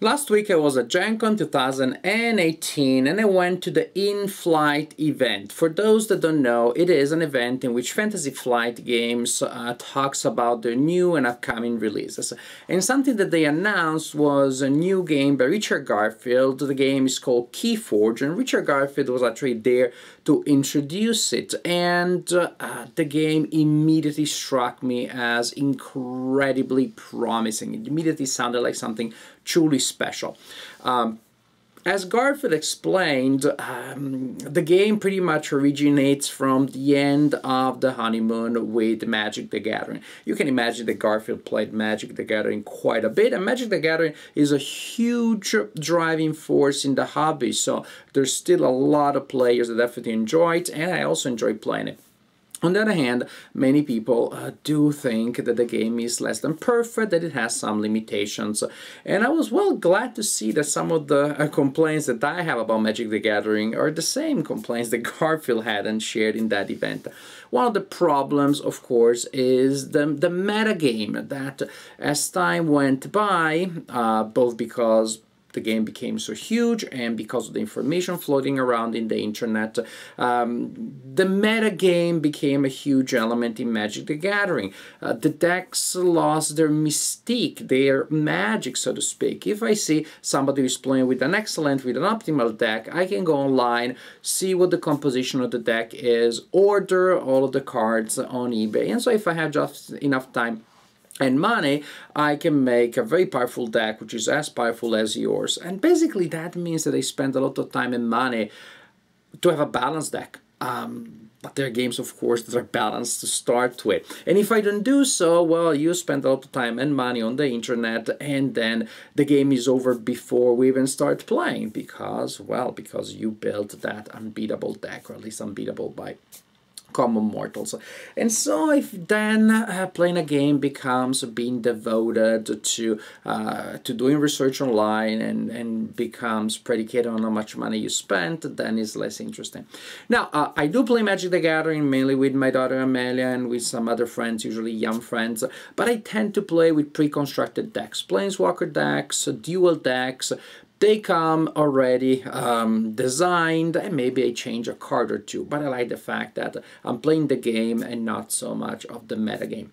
Last week I was at Gen Con 2018 and I went to the In-Flight event. For those that don't know, it is an event in which Fantasy Flight Games talks about their new and upcoming releases. And something that they announced was a new game by Richard Garfield. The game is called Keyforge, and Richard Garfield was actually there to introduce it. And the game immediately struck me as incredibly promising. It immediately sounded like something truly special. As Garfield explained, the game pretty much originates from the end of the honeymoon with Magic the Gathering. You can imagine that Garfield played Magic the Gathering quite a bit, and Magic the Gathering is a huge driving force in the hobby, so there's still a lot of players that definitely enjoy it, and I also enjoy playing it. On the other hand, many people do think that the game is less than perfect, that it has some limitations. And I was glad to see that some of the complaints that I have about Magic the Gathering are the same complaints that Garfield had and shared in that event. One of the problems, of course, is the metagame, that as time went by, both because the game became so huge and because of the information floating around in the internet, the metagame became a huge element in Magic the Gathering. The decks lost their mystique, their magic, so to speak. If I see somebody who's playing with an excellent, with an optimal deck, I can go online, see what the composition of the deck is, order all of the cards on eBay, and so if I have just enough time and money, I can make a very powerful deck which is as powerful as yours. And basically that means that I spend a lot of time and money to have a balanced deck. But there are games, of course, that are balanced to start with. And if I don't do so, well, you spend a lot of time and money on the internet, and then the game is over before we even start playing because, well, because you built that unbeatable deck, or at least unbeatable by common mortals. And so if then playing a game becomes being devoted to doing research online and becomes predicated on how much money you spent, then it's less interesting. Now, I do play Magic the Gathering mainly with my daughter Amelia and with some other friends, usually young friends, but I tend to play with pre-constructed decks, Planeswalker decks, dual decks. They come already designed, and maybe I change a card or two, but I like the fact that I'm playing the game and not so much of the metagame.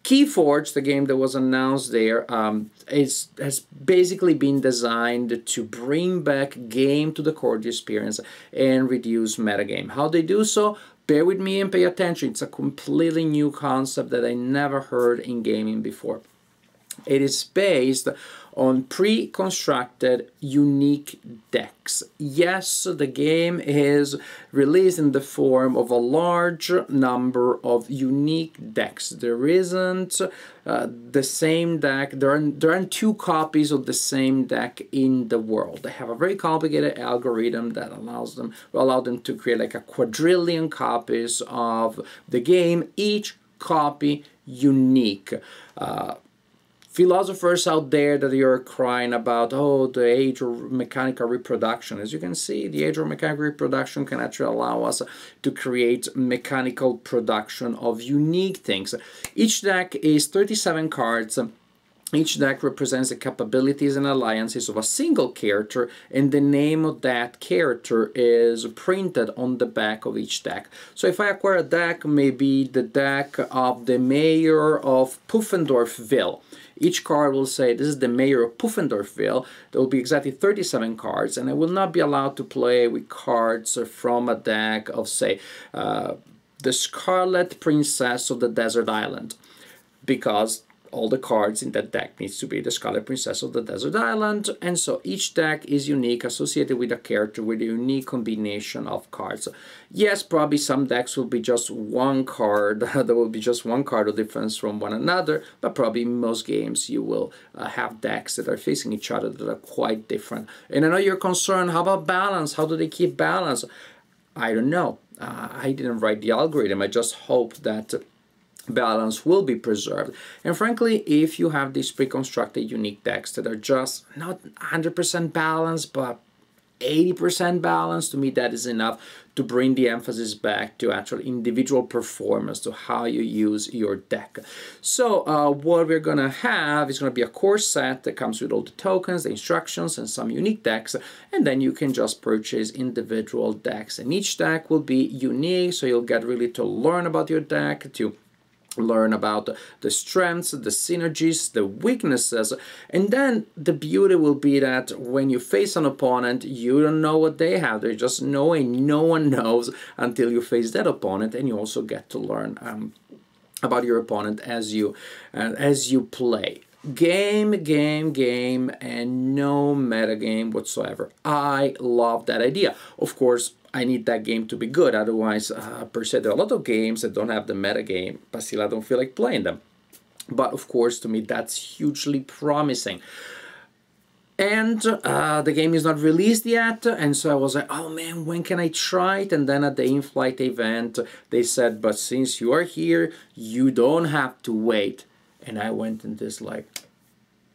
Keyforge, the game that was announced there, has basically been designed to bring back game to the core experience and reduce metagame. How they do so? Bear with me and pay attention. It's a completely new concept that I never heard in gaming before. It is based on pre-constructed unique decks. Yes, the game is released in the form of a large number of unique decks. There isn't the same deck. There aren't two copies of the same deck in the world. They have a very complicated algorithm that allows them to create like a quadrillion copies of the game, each copy unique. Philosophers out there that you're crying about, oh, the age of mechanical reproduction. As you can see, the age of mechanical reproduction can actually allow us to create mechanical production of unique things. Each deck is 37 cards. Each deck represents the capabilities and alliances of a single character, and the name of that character is printed on the back of each deck. So if I acquire a deck, maybe the deck of the mayor of Puffendorfville. Each card will say, this is the mayor of Puffendorfville. There will be exactly 37 cards, and I will not be allowed to play with cards from a deck of, say, the Scarlet Princess of the Desert Island, because all the cards in that deck needs to be the Scarlet Princess of the Desert Island, and so each deck is unique, associated with a character with a unique combination of cards. Yes, probably some decks will be just one card, there will be just one card of difference from one another, but probably in most games you will have decks that are facing each other that are quite different. And I know you're concerned, how about balance? How do they keep balance? I don't know. I didn't write the algorithm, I just hope that balance will be preserved. And frankly, if you have these pre-constructed unique decks that are just not 100% balanced, but 80% balance, to me that is enough to bring the emphasis back to actual individual performance, to how you use your deck. So what we're gonna have is gonna be a core set that comes with all the tokens, the instructions, and some unique decks, and then you can just purchase individual decks. And each deck will be unique, so you'll get really to learn about your deck, to learn about the strengths, the synergies, the weaknesses, and then the beauty will be that when you face an opponent, you don't know what they have. They're just knowing. No one knows until you face that opponent, and you also get to learn about your opponent as you play. Game, and no metagame whatsoever. I love that idea. Of course, I need that game to be good. Otherwise, per se, there are a lot of games that don't have the metagame, but still I don't feel like playing them. But of course, to me, that's hugely promising. And the game is not released yet, and so I was like, oh man, when can I try it? And then at the in-flight event, they said, but since you are here, you don't have to wait. And I went in this like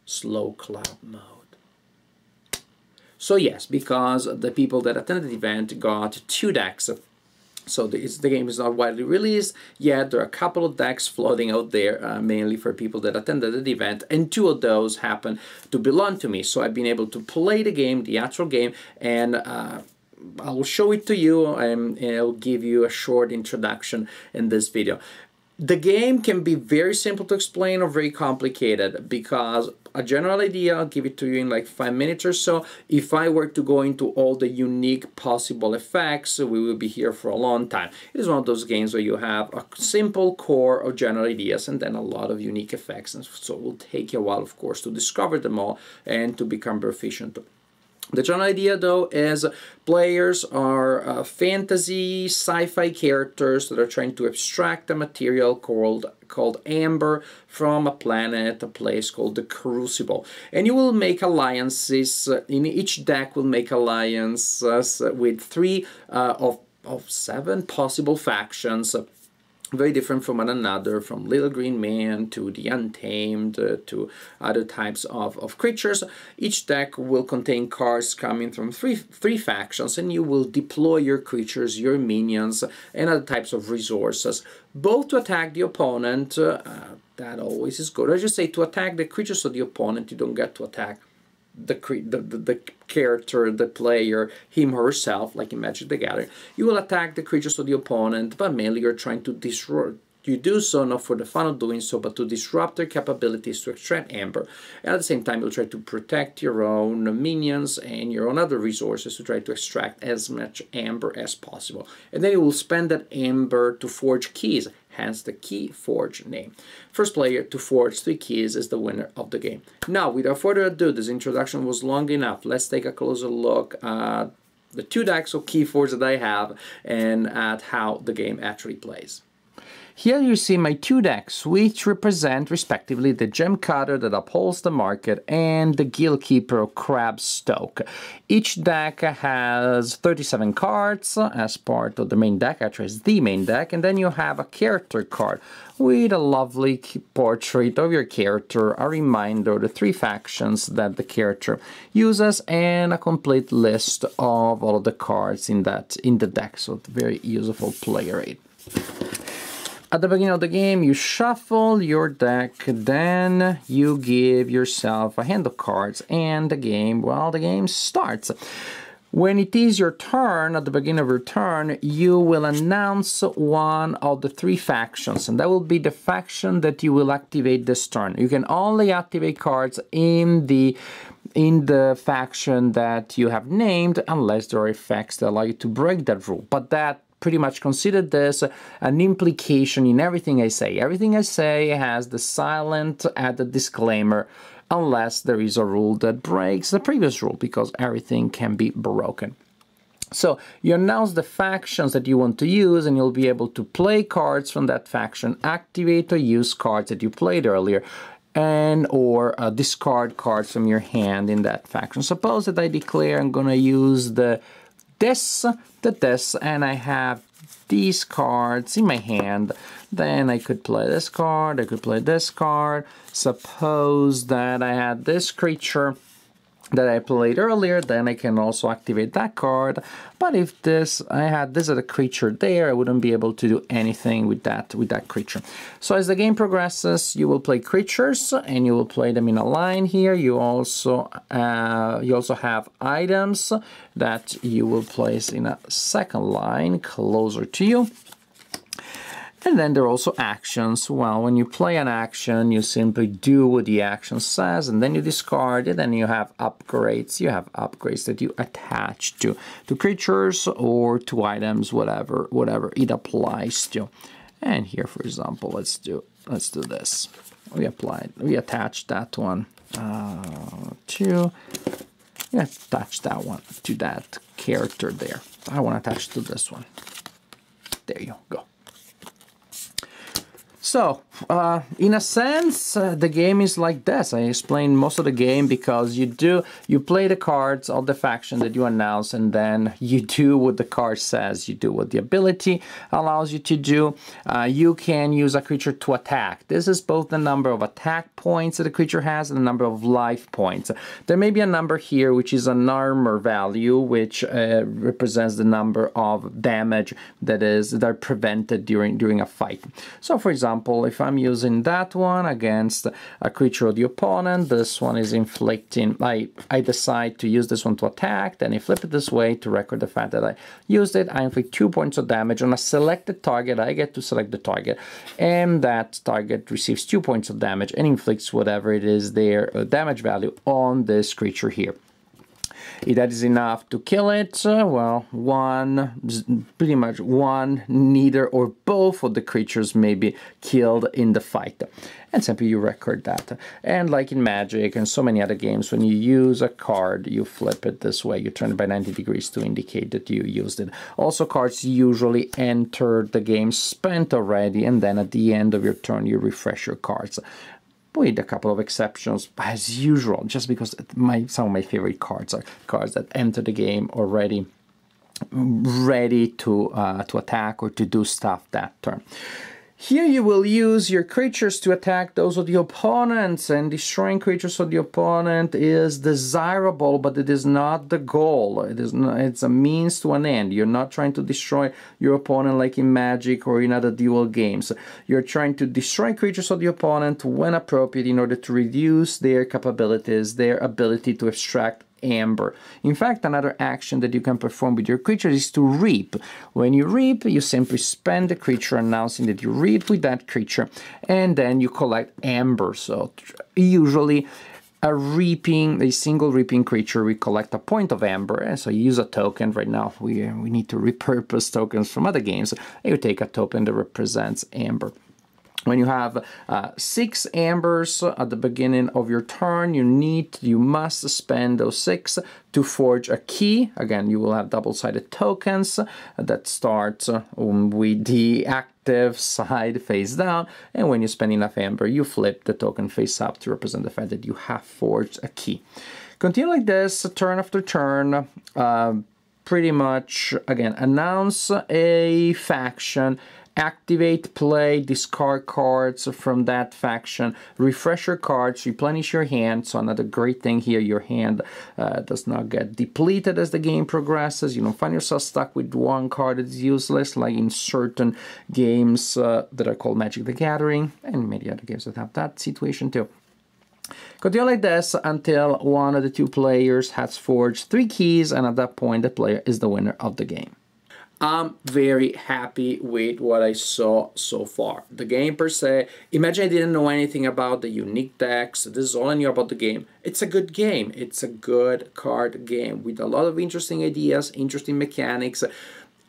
slow clap mode. So yes, because the people that attended the event got 2 decks. So the game is not widely released yet. There are a couple of decks floating out there, mainly for people that attended the event, and 2 of those happen to belong to me. So I've been able to play the game, the actual game, and I will show it to you, and I'll give you a short introduction in this video. The game can be very simple to explain or very complicated, because a general idea, I'll give it to you in like 5 minutes or so. If I were to go into all the unique possible effects, we will be here for a long time. It is one of those games where you have a simple core of general ideas and then a lot of unique effects, and so it will take you a while, of course, to discover them all and to become proficient. The general idea, though, is players are fantasy, sci-fi characters that are trying to extract a material called amber from a planet, a place called the Crucible. And you will make alliances. In each deck will make alliances with 3 of 7 possible factions. Very different from one another, from Little Green Man to the Untamed to other types of creatures. Each deck will contain cards coming from three factions, and you will deploy your creatures, your minions, and other types of resources, both to attack the opponent. That always is good. I just say to attack the creatures of the opponent. You don't get to attack the character, the player, him or herself, like in Magic the Gathering. You will attack the creatures of the opponent, but mainly you're trying to disrupt. You do so not for the fun of doing so, but to disrupt their capabilities to extract amber. And at the same time, you'll try to protect your own minions and your own other resources to try to extract as much amber as possible. And then you will spend that amber to forge keys, hence the Keyforge name. First player to forge 3 keys is the winner of the game. Now, without further ado, this introduction was long enough. Let's take a closer look at the 2 decks of Keyforge that I have and at how the game actually plays. Here you see my 2 decks, which represent respectively the Gem Cutter that upholds the market and the Guildkeeper of Crabstoke. Each deck has 37 cards as part of the main deck, actually it's the main deck, and then you have a character card with a lovely portrait of your character, a reminder of the 3 factions that the character uses, and a complete list of all of the cards in the deck, so very useful player aid. At the beginning of the game, you shuffle your deck, then you give yourself a hand of cards, and the game starts. When it is your turn, at the beginning of your turn, you will announce one of the 3 factions, and that will be the faction that you will activate this turn. You can only activate cards in the faction that you have named, unless there are effects that allow you to break that rule. But that pretty much consider this an implication in everything I say. Everything I say has the silent added disclaimer, unless there is a rule that breaks the previous rule, because everything can be broken. So you announce the factions that you want to use, and you'll be able to play cards from that faction, activate or use cards that you played earlier, and or discard cards from your hand in that faction. Suppose that I declare I'm going to use this, and I have these cards in my hand. Then I could play this card, I could play this card. Suppose that I had this creature that I played earlier, then I can also activate that card. But if I had this as a creature there, I wouldn't be able to do anything with that creature. So as the game progresses, you will play creatures and you will play them in a line here. You also have items that you will place in a second line closer to you. And then there are also actions. Well, when you play an action, you simply do what the action says, and then you discard it, and you have upgrades. You have upgrades that you attach to creatures or to items, whatever it applies to. And here, for example, let's do this. We attach that one attach that one to that character there. I want to attach to this one. There you go. So, in a sense, the game is like this. I explained most of the game because you play the cards of the faction that you announce, and then you do what the card says. You do what the ability allows you to do. You can use a creature to attack. This is both the number of attack points that the creature has and the number of life points. There may be a number here which is an armor value, which represents the number of damage that are prevented during a fight. So, for example, if I'm using that one against a creature of the opponent, this one is inflicting, I decide to use this one to attack, then I flip it this way to record the fact that I used it. I inflict 2 points of damage on a selected target. I get to select the target, and that target receives 2 points of damage and inflicts whatever it is their damage value on this creature here. If that is enough to kill it, well, pretty much one, neither or both of the creatures may be killed in the fight. And simply you record that. And like in Magic and so many other games, when you use a card, you flip it this way. You turn it by 90 degrees to indicate that you used it. Also, cards usually enter the game spent already, and then at the end of your turn, you refresh your cards. With a couple of exceptions, as usual, just because some of my favorite cards are cards that enter the game already ready to attack or to do stuff that turn. Here you will use your creatures to attack those of the opponents, and destroying creatures of the opponent is desirable, but it is not the goal. It's a means to an end. You're not trying to destroy your opponent like in Magic or in other duel games. You're trying to destroy creatures of the opponent when appropriate in order to reduce their capabilities, their ability to extract amber. In fact, another action that you can perform with your creature is to reap. When you reap, you simply spend the creature announcing that you reap with that creature, and then you collect amber. So usually a single reaping creature, we collect a point of amber, and so you use a token. Right now we need to repurpose tokens from other games, and you take a token that represents amber. When you have 6 ambers at the beginning of your turn, you must spend those 6 to forge a key. Again, you will have double-sided tokens that start with the active side face down, and when you spend enough amber, you flip the token face up to represent the fact that you have forged a key. Continue like this, turn after turn. Pretty much, again, announce a faction, activate, play, discard cards from that faction, refresh your cards, replenish your hand. So another great thing here, your hand does not get depleted as the game progresses. You don't find yourself stuck with one card that is useless, like in certain games that are called Magic the Gathering, and many other games that have that situation too. Continue like this until one of the 2 players has forged 3 keys, and at that point the player is the winner of the game. I'm very happy with what I saw so far. The game per se, imagine I didn't know anything about the unique decks. This is all I knew about the game. It's a good game. It's a good card game with a lot of interesting ideas, interesting mechanics.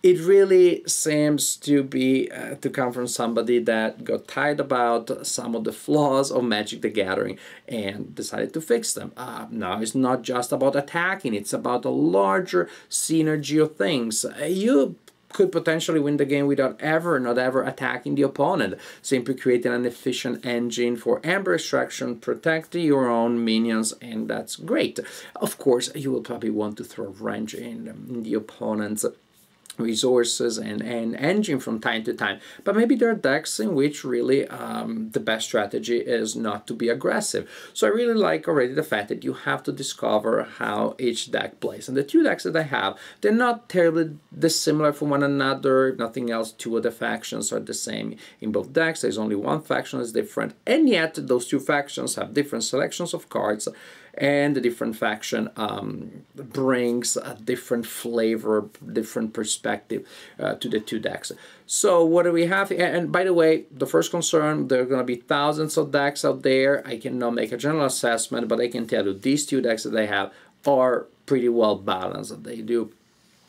It really seems to be to come from somebody that got tired about some of the flaws of Magic the Gathering and decided to fix them. Now it's not just about attacking, it's about a larger synergy of things. You could potentially win the game without not ever attacking the opponent, simply creating an efficient engine for amber extraction, protect your own minions, and that's great. Of course, you will probably want to throw a wrench in the opponent's resources and engine from time to time, but maybe there are decks in which really the best strategy is not to be aggressive. So I really like already the fact that you have to discover how each deck plays. And the two decks that I have, they're not terribly dissimilar from one another. If nothing else, two of the factions are the same in both decks. There's only one faction that's different, and yet those two factions have different selections of cards, and the different faction brings a different flavor, different perspective to the two decks. So what do we have? And by the way, the first concern, there are going to be thousands of decks out there. I cannot make a general assessment, but I can tell you these two decks that I have are pretty well balanced. They do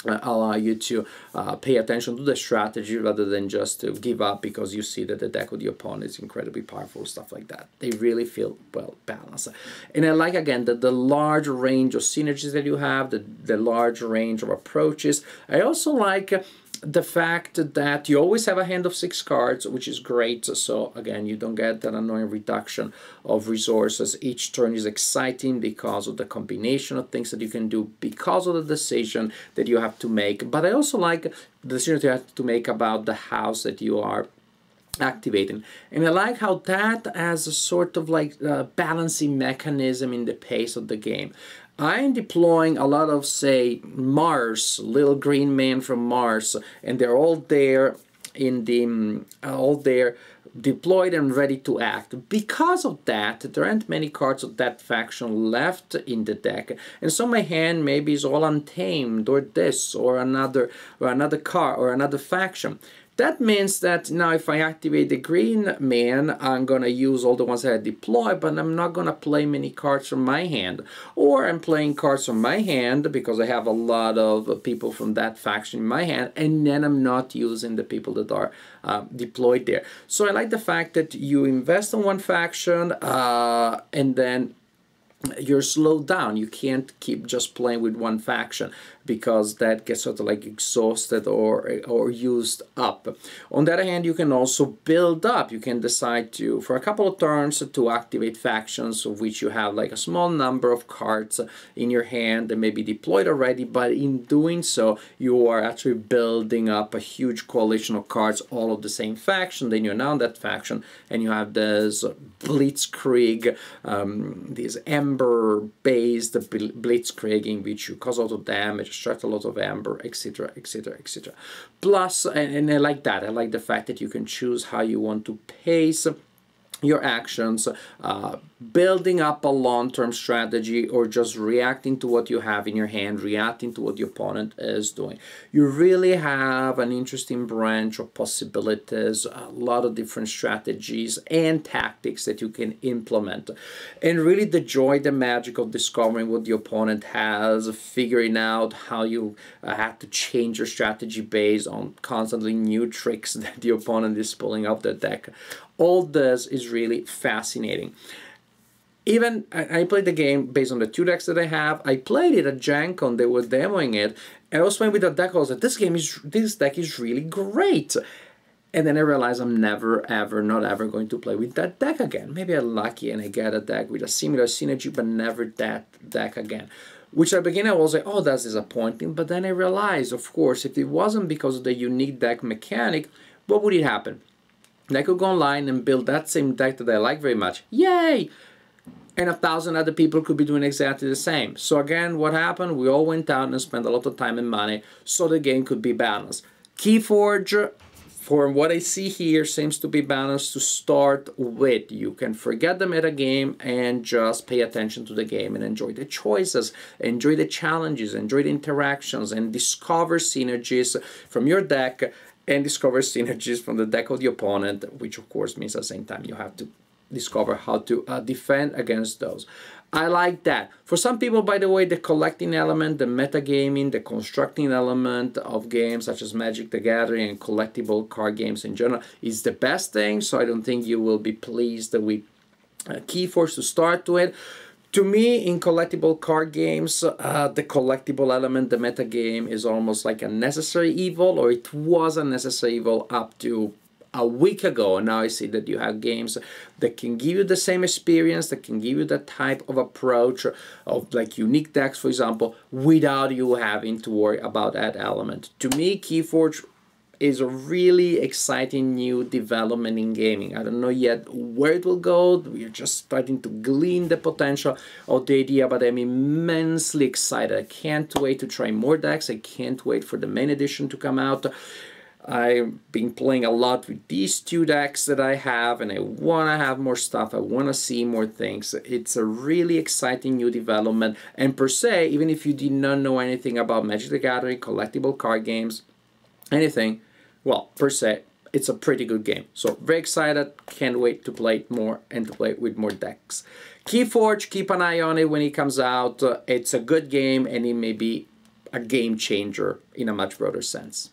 allow you to pay attention to the strategy rather than just to give up because you see that the deck of the opponent is incredibly powerful, stuff like that. They really feel well balanced. And I like, again, the large range of synergies that you have, the large range of approaches. I also like the fact that you always have a hand of 6 cards, which is great. So again, you don't get that annoying reduction of resources. Each turn is exciting because of the combination of things that you can do, because of the decision that you have to make. But I also like the decision that you have to make about the house that you are activating. And I like how that as a sort of like balancing mechanism in the pace of the game. I'm deploying a lot of, say, Mars, little green men from Mars, and they're all there in the deployed and ready to act. Because of that, there aren't many cards of that faction left in the deck, and so my hand maybe is all Untamed or this or another card or another faction. That means that now if I activate the green man, I'm going to use all the ones that I deploy, but I'm not going to play many cards from my hand. Or I'm playing cards from my hand because I have a lot of people from that faction in my hand, and then I'm not using the people that are deployed there. So I like the fact that you invest in one faction and then you're slowed down. You can't keep just playing with one faction because that gets sort of like exhausted or used up. On the other hand, you can also build up. You can decide to, for a couple of turns, to activate factions of which you have like a small number of cards in your hand that may be deployed already, but in doing so, you are actually building up a huge coalition of cards, all of the same faction. Then you're now in that faction, and you have this blitzkrieg, this ember-based blitzkrieg in which you cause a lot of damage, extract a lot of amber, etc., etc., etc. Plus, and I like that. I like the fact that you can choose how you want to pace your actions, building up a long-term strategy, or just reacting to what you have in your hand, reacting to what the opponent is doing. You really have an interesting branch of possibilities, a lot of different strategies and tactics that you can implement. And really the joy, the magic of discovering what the opponent has, figuring out how you have to change your strategy based on constantly new tricks that the opponent is pulling out the deck. All this is really fascinating. Even I played the game based on the two decks that I have. I played it at Gen Con, they were demoing it, and I was playing with the deck. I was like, this deck is really great. And then I realized I'm never, ever, not ever going to play with that deck again. Maybe I'm lucky and I get a deck with a similar synergy, but never that deck again. Which at the beginning I was like, oh, that's disappointing. But then I realized, of course, if it wasn't because of the unique deck mechanic, what would it happen? I could go online and build that same deck that I like very much. Yay! And 1,000 other people could be doing exactly the same. So again, what happened? We all went out and spent a lot of time and money so the game could be balanced. Keyforge, from what I see here, seems to be balanced to start with. You can forget the meta game and just pay attention to the game and enjoy the choices, enjoy the challenges, enjoy the interactions, and discover synergies from your deck and discover synergies from the deck of the opponent, which of course means at the same time you have to discover how to defend against those. I like that. For some people, by the way, the collecting element, the metagaming, the constructing element of games such as Magic the Gathering and collectible card games in general is the best thing, so I don't think you will be pleased with Keyforge to start with. To me, in collectible card games, the collectible element, the metagame, is almost like a necessary evil, or it was a necessary evil up to a week ago, and now I see that you have games that can give you the same experience, that can give you that type of approach of like unique decks, for example, without you having to worry about that element. To me, Keyforge is a really exciting new development in gaming. I don't know yet where it will go. We're just starting to glean the potential of the idea, but I'm immensely excited. I can't wait to try more decks. I can't wait for the main edition to come out. I've been playing a lot with these two decks that I have, and I want to have more stuff. I want to see more things. It's a really exciting new development. And per se, even if you did not know anything about Magic the Gathering, collectible card games, anything, well, per se, it's a pretty good game. So very excited, can't wait to play it more and to play it with more decks. Keyforge, keep an eye on it when it comes out. It's a good game, and it may be a game changer in a much broader sense.